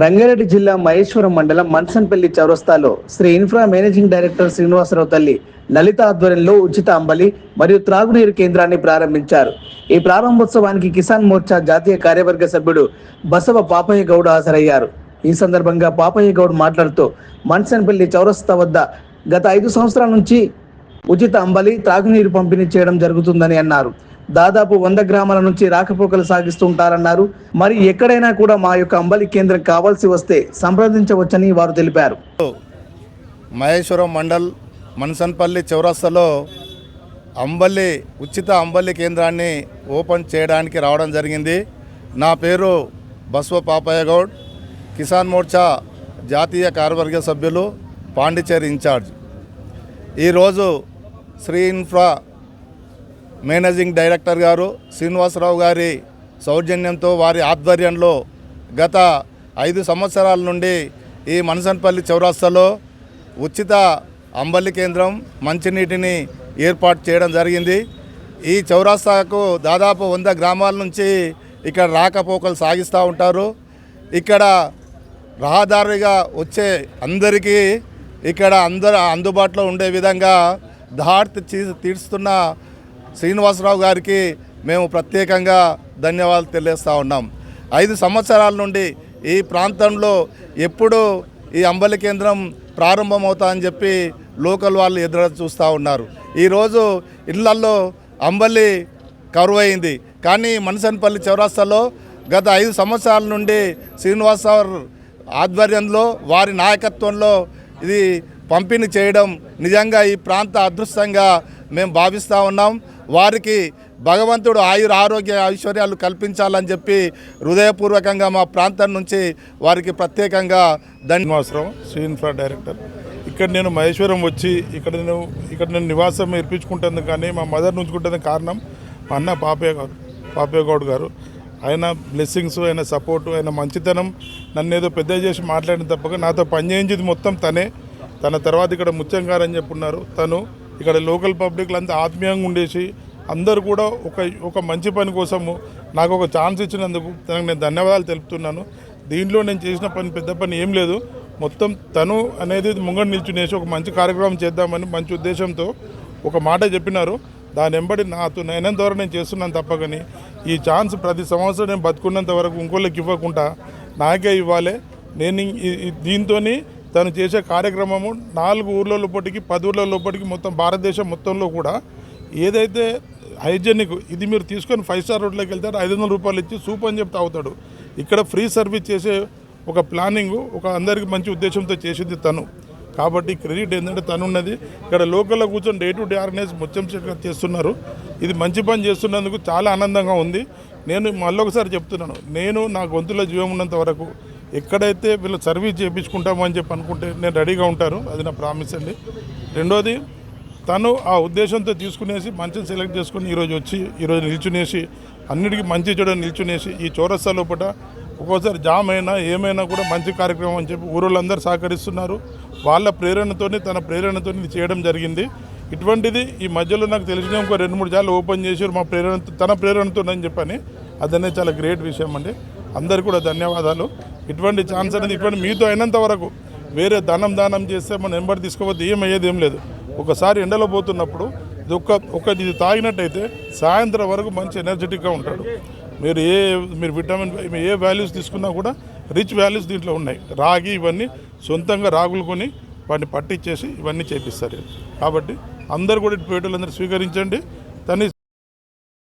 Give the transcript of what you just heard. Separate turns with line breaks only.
రంగారెడ్డి జిల్లా మహేశ్వరం మండలం మన్సన్పల్లి చౌరస్తాలో Sri infra managing director Srinivasarao తల్లి లలిత ఆధ్వర్యంలో ఉచిత అంబలి మరియు త్రాగునీరు కేంద్రాన్ని ప్రారంభించారు. ఈ ప్రారంభోత్సవానికి కిసాన్ మోర్చా జాతీయ కార్యవర్గ సభ్యుడు బసవ పాపయ్య గౌడ్ హాజరయ్యారు. ఈ సందర్భంగా పాపయ్య గౌడ్ మాట్లాడుతూ మన్సన్పల్లి చౌరస్తా వద్ద గత 5 సంవత్సరాల నుంచి ఉచిత అంబలి త్రాగునీరు పంపిణీ చేయడం జరుగుతుందని అన్నారు. దాదాపు 100 గ్రామాల నుంచి రాకపోకలు సాగిస్తుంటారన్నారు. మరి ఎక్కడైనా కూడా మా యొక్క అంబలి కేంద్రం కావాల్సి వస్తే సంప్రదించవచ్చని వారు తెలిపారు.
మహేశ్వరం మండల్ మన్సన్పల్లి చౌరస్తాలో ఉచిత అంబలి కేంద్రాన్ని ఓపెన్ చేయడానికి రావడం జరిగింది. నా పేరు బసవ పాపయ్య గౌడ్, కిసాన్ మోర్చా జాతీయ కార్యవర్గ సభ్యులు, పాండిచేరి ఇన్ఛార్జ్. ఈరోజు శ్రీ ఇన్ఫ్రా మేనేజింగ్ డైరెక్టర్ గారు శ్రీనివాసరావు గారి సౌజన్యంతో వారి ఆధ్వర్యంలో గత 5 సంవత్సరాల నుండి ఈ మన్సన్పల్లి చౌరస్తాలో ఉచిత అంబలి కేంద్రం, మంచినీటిని ఏర్పాటు చేయడం జరిగింది. ఈ చౌరస్తాకు దాదాపు 100 గ్రామాల నుంచి ఇక్కడ రాకపోకలు సాగిస్తూ ఉంటారు. ఇక్కడ రహదారిగా వచ్చే అందరికీ ఇక్కడ అందుబాటులో ఉండే విధంగా దారి తీరుస్తున్న శ్రీనివాసరావు గారికి మేము ప్రత్యేకంగా ధన్యవాదాలు తెలియజేస్తూ ఉన్నాం. 5 సంవత్సరాల నుండి ఈ ప్రాంతంలో ఎప్పుడు ఈ అంబలి కేంద్రం ప్రారంభమవుతాయని చెప్పి లోకల్ వాళ్ళు ఎదురు చూస్తూ ఉన్నారు. ఈరోజు ఇళ్లల్లో అంబలి కరువైంది. కానీ మన్సన్పల్లి చౌరస్తాలో గత 5 సంవత్సరాల నుండి శ్రీనివాసరావు ఆధ్వర్యంలో వారి నాయకత్వంలో ఇది పంపిణీ చేయడం నిజంగా ఈ ప్రాంత అదృష్టంగా మేము భావిస్తూ ఉన్నాం. వారికి భగవంతుడు ఆరోగ్య ఐశ్వర్యాలు కల్పించాలని చెప్పి హృదయపూర్వకంగా మా ప్రాంతం నుంచి వారికి ప్రత్యేకంగా
ధన్యవాదం. Sri infra director. ఇక్కడ నేను మహేశ్వరం వచ్చి ఇక్కడ నేను నివాసం ఏర్పించుకుంటాను. కానీ మా మదర్ ఉంచుకుంటుంది కారణం మా అన్న పాపయ్య గౌడ్ గారు. ఆయన బ్లెస్సింగ్స్, ఆయన సపోర్టు, ఆయన మంచితనం నన్ను ఏదో పెద్ద చేసి మాట్లాడిన తప్పక నాతో పనిచేయించేది మొత్తం తనే. తన తర్వాత ఇక్కడ ముత్యం గారు అని చెప్పున్నారు. తను ఇక్కడ లోకల్ పబ్లిక్లు అంతా ఆత్మీయంగా ఉండేసి అందరూ కూడా ఒక మంచి పని కోసము నాకు ఒక ఛాన్స్ ఇచ్చినందుకు తనకు నేను ధన్యవాదాలు తెలుపుతున్నాను. దీంట్లో నేను చేసిన పెద్ద పని ఏం లేదు. మొత్తం తను అనేది ముంగడు నిల్చునేసి ఒక మంచి కార్యక్రమం చేద్దామని మంచి ఉద్దేశంతో ఒక మాట చెప్పినారు. దాని వెంబడి నేనంత వరకు నేను చేస్తున్నాను తప్పకని ఈ ఛాన్స్ ప్రతి సంవత్సరం నేను బతుకున్నంత వరకు ఇంకోళ్ళకి ఇవ్వకుండా నాకే ఇవ్వాలి. నేను దీంతో తను చేసే కార్యక్రమము 4 ఊర్ల లోపటికి 10 ఊర్ల లోపటికి మొత్తం భారతదేశం మొత్తంలో కూడా ఏదైతే హైజెనిక్ ఇది మీరు తీసుకొని 5 స్టార్ రోడ్లోకి వెళ్తారు, 500 రూపాయలు ఇచ్చి సూప్ అని చెప్తే అవుతాడు. ఇక్కడ ఫ్రీ సర్వీస్ చేసే ఒక ప్లానింగ్ అందరికి మంచి ఉద్దేశంతో చేసింది తను. కాబట్టి క్రెడిట్ ఏంటంటే తను ఉన్నది. ఇక్కడ లోకల్లో కూర్చొని డే టు డే ఆర్గనైజ్ ముత్యం చేస్తున్నారు. ఇది మంచి పని చేస్తున్నందుకు చాలా ఆనందంగా ఉంది. నేను మళ్ళొకసారి చెప్తున్నాను, నేను నా గొంతులో జీవం ఉన్నంత వరకు ఎక్కడైతే వీళ్ళు సర్వీస్ చేయించుకుంటామో అని చెప్పి అనుకుంటే నేను రెడీగా ఉంటారు. అది నా ప్రామిస్ అండి. రెండోది, తను ఆ ఉద్దేశంతో తీసుకునేసి మంచిని సెలెక్ట్ చేసుకుని ఈరోజు నిల్చునేసి అన్నిటికీ మంచి చెడు నిల్చునేసి ఈ చౌరస్తా లోపల ఒక్కోసారి జామ్ అయినా ఏమైనా కూడా మంచి కార్యక్రమం అని చెప్పి ఊరోళ్ళందరూ సహకరిస్తున్నారు. వాళ్ళ ప్రేరణతోని తన ప్రేరణతో ఇది చేయడం జరిగింది. ఇటువంటిది ఈ మధ్యలో నాకు తెలిసిన ఇంకో 2-3 సార్లు ఓపెన్ చేశారు మా తన ప్రేరణతో అని చెప్పని. అదనే చాలా గ్రేట్ విషయం అండి. అందరికీ కూడా ధన్యవాదాలు. ఇటువంటి ఛాన్స్ అనేది ఇటువంటి మీతో అయినంత వరకు వేరే దానం చేస్తే మన నెంబర్ తీసుకోవద్దు, ఏమయ్యేది ఏం లేదు. ఒకసారి ఎండలో పోతున్నప్పుడు ఇది తాగినట్టయితే సాయంత్రం వరకు మంచి ఎనర్జెటిక్గా ఉంటాడు. మీరు విటమిన్ ఏ వాల్యూస్ తీసుకున్నా కూడా రిచ్ వాల్యూస్ దీంట్లో ఉన్నాయి. రాగి ఇవన్నీ సొంతంగా రాగులు కొని వాటిని పట్టించేసి ఇవన్నీ చేపిస్తారు. కాబట్టి అందరు కూడా పేటలందరూ స్వీకరించండి. తను